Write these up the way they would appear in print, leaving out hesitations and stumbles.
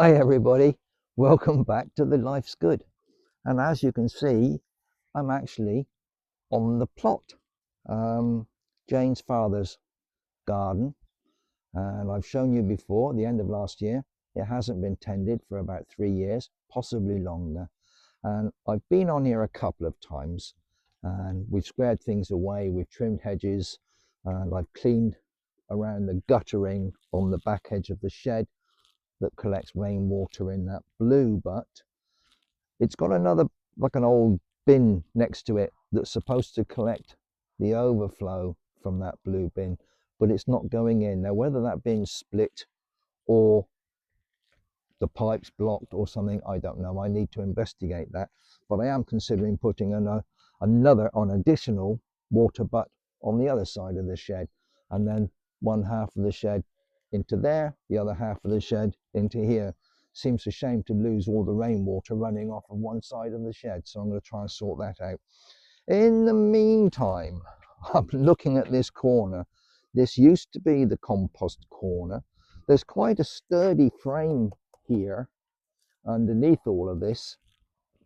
Hi everybody, welcome back to the Life's Good. And as you can see, I'm actually on the plot, Jane's father's garden, and I've shown you before, at the end of last year, it hasn't been tended for about 3 years, possibly longer. And I've been on here a couple of times and we've squared things away, we've trimmed hedges, and I've cleaned around the guttering on the back edge of the shed that collects rainwater in that blue, but it's got another, like an old bin next to it that's supposed to collect the overflow from that blue bin, but it's not going in. Now whether that bin's split or the pipe's blocked or something, I don't know. I need to investigate that, but I am considering putting another additional water butt on the other side of the shed, and then one half of the shed into there, the other half of the shed into here. Seems a shame to lose all the rainwater running off of one side of the shed, so I'm going to try and sort that out. In the meantime, I'm looking at this corner. This used to be the compost corner. There's quite a sturdy frame here underneath all of this.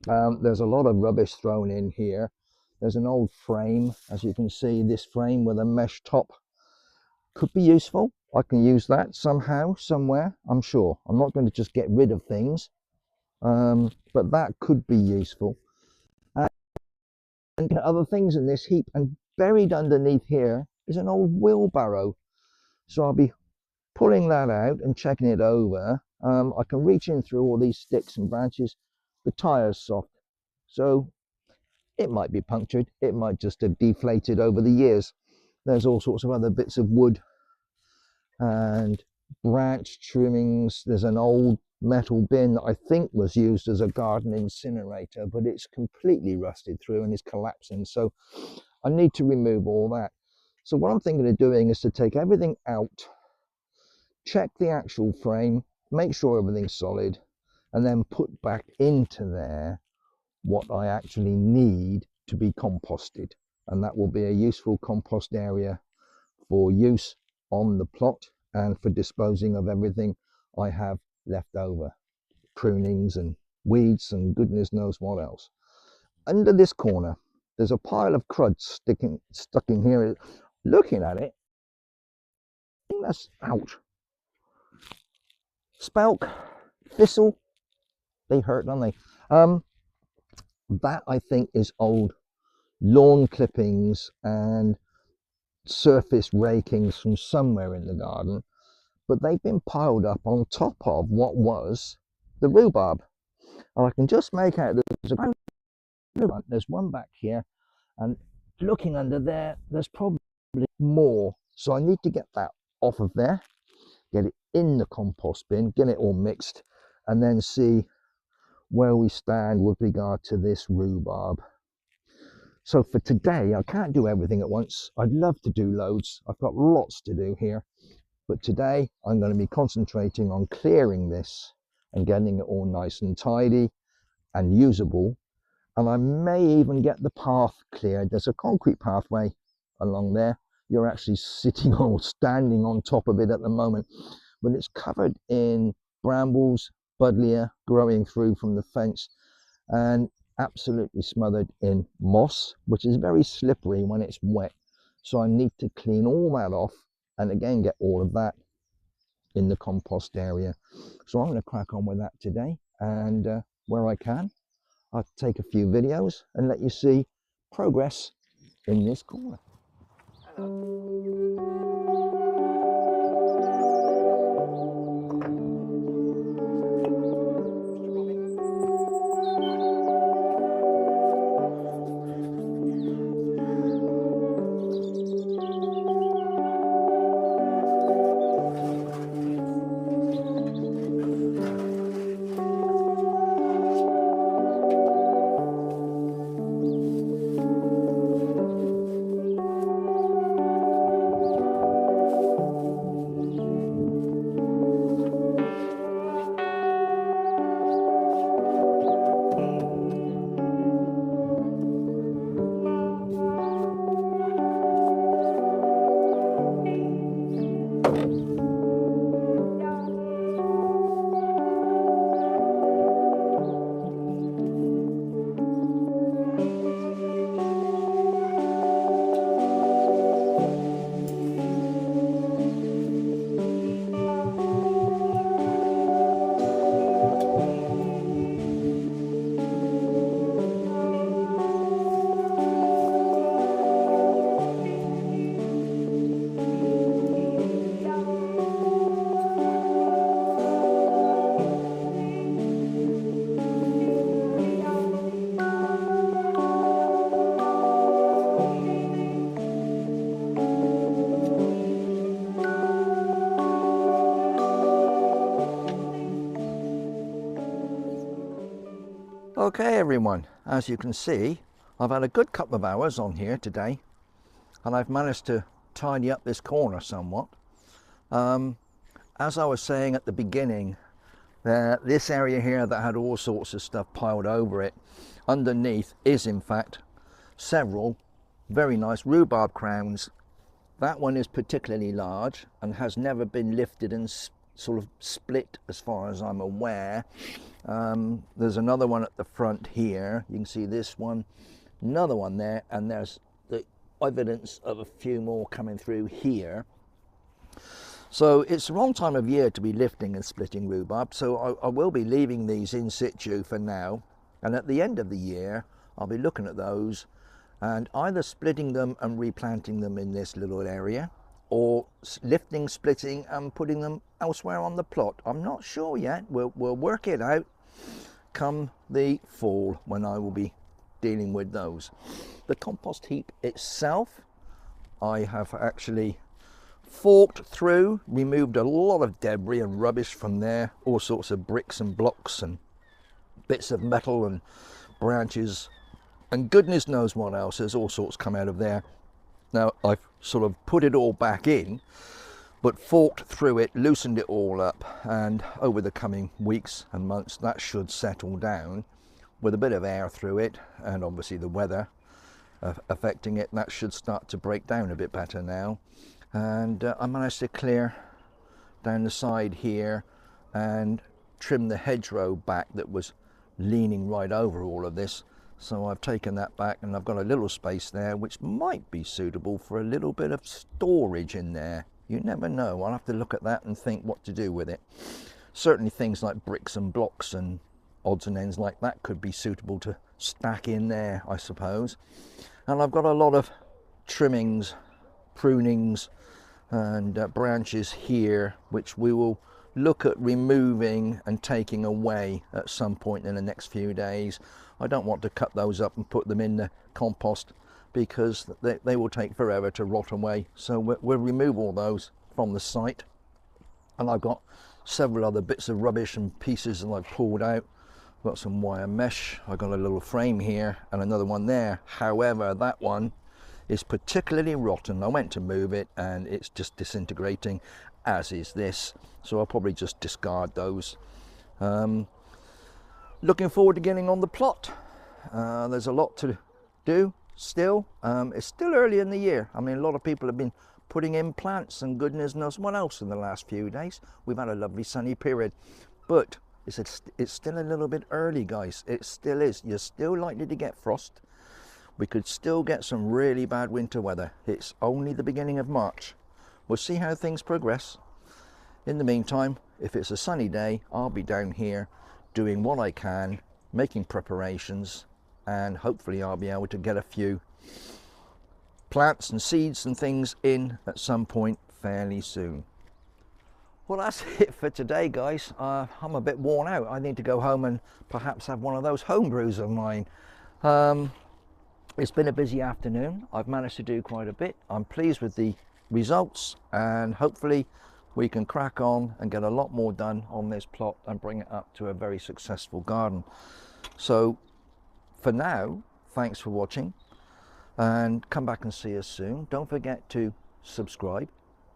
There's a lot of rubbish thrown in here. There's an old frame, as you can see, this frame with a mesh top could be useful. I can use that somehow, somewhere, I'm sure. I'm not going to just get rid of things, but that could be useful. And other things in this heap, and buried underneath here is an old wheelbarrow. So I'll be pulling that out and checking it over. I can reach in through all these sticks and branches. The tire's soft, so it might be punctured. It might just have deflated over the years. There's all sorts of other bits of wood and branch trimmings. There's an old metal bin that I think was used as a garden incinerator, but it's completely rusted through and is collapsing, so I need to remove all that. So what I'm thinking of doing is to take everything out, check the actual frame, make sure everything's solid, and then put back into there what I actually need to be composted, and that will be a useful compost area for use on the plot and for disposing of everything I have left over, prunings and weeds and goodness knows what else. Under this corner there's a pile of crud stuck in here. Looking at it, I think that's, ouch, spelk, thistle, they hurt, don't they? That I think is old lawn clippings and surface rakings from somewhere in the garden, but they've been piled up on top of what was the rhubarb, and I can just make out there's one back here, and looking under there there's probably more, so I need to get that off of there, get it in the compost bin, get it all mixed, and then see where we stand with regard to this rhubarb. So for today, I can't do everything at once. I'd love to do loads. I've got lots to do here. But today, I'm going to be concentrating on clearing this and getting it all nice and tidy and usable. And I may even get the path cleared. There's a concrete pathway along there. You're actually sitting or standing on top of it at the moment. But it's covered in brambles, buddleia growing through from the fence, and absolutely smothered in moss, which is very slippery when it's wet. So I need to clean all that off and again get all of that in the compost area. So I'm going to crack on with that today, and where I can, I'll take a few videos and let you see progress in this corner. Okay everyone, as you can see, I've had a good couple of hours on here today and I've managed to tidy up this corner somewhat. As I was saying at the beginning, this area here that had all sorts of stuff piled over it, underneath is in fact several very nice rhubarb crowns. That one is particularly large and has never been lifted and sort of split as far as I'm aware. There's another one at the front here, you can see this one, another one there, and there's the evidence of a few more coming through here. So it's the wrong time of year to be lifting and splitting rhubarb, so I will be leaving these in situ for now, and at the end of the year I'll be looking at those and either splitting them and replanting them in this little area, or lifting, splitting and putting them elsewhere on the plot. I'm not sure yet. We'll work it out come the fall when I will be dealing with those. The compost heap itself, I have actually forked through, removed a lot of debris and rubbish from there, all sorts of bricks and blocks and bits of metal and branches and goodness knows what else. There's all sorts come out of there. Now I've sort of put it all back in, but forked through it, loosened it all up, and over the coming weeks and months that should settle down with a bit of air through it, and obviously the weather affecting it, that should start to break down a bit better now. And I managed to clear down the side here and trim the hedgerow back that was leaning right over all of this. So I've taken that back and I've got a little space there which might be suitable for a little bit of storage in there. You never know. I'll have to look at that and think what to do with it. Certainly things like bricks and blocks and odds and ends like that could be suitable to stack in there, I suppose. And I've got a lot of trimmings, prunings and branches here which we will look at removing and taking away at some point in the next few days. I don't want to cut those up and put them in the compost because they will take forever to rot away. So we'll remove all those from the site. And I've got several other bits of rubbish and pieces that I've pulled out. I've got some wire mesh. I've got a little frame here and another one there. However, that one is particularly rotten. I went to move it and it's just disintegrating, as is this. So I'll probably just discard those. Looking forward to getting on the plot. There's a lot to do still. It's still early in the year. I mean, a lot of people have been putting in plants and goodness knows what else in the last few days. We've had a lovely sunny period, but it's still a little bit early, guys. It still is. You're still likely to get frost. We could still get some really bad winter weather. It's only the beginning of March. We'll see how things progress. In the meantime, if it's a sunny day, I'll be down here doing what I can, making preparations, and hopefully I'll be able to get a few plants and seeds and things in at some point fairly soon. Well, that's it for today, guys. I'm a bit worn out. I need to go home and perhaps have one of those home brews of mine. It's been a busy afternoon. I've managed to do quite a bit. I'm pleased with the results and hopefully we can crack on and get a lot more done on this plot and bring it up to a very successful garden. So for now, thanks for watching and come back and see us soon. Don't forget to subscribe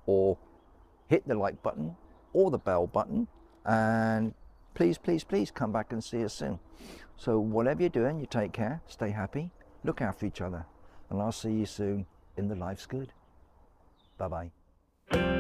or hit the like button or the bell button, and please come back and see us soon. So whatever you're doing, you take care, stay happy, look after each other, and I'll see you soon in the Life's Good. Bye bye.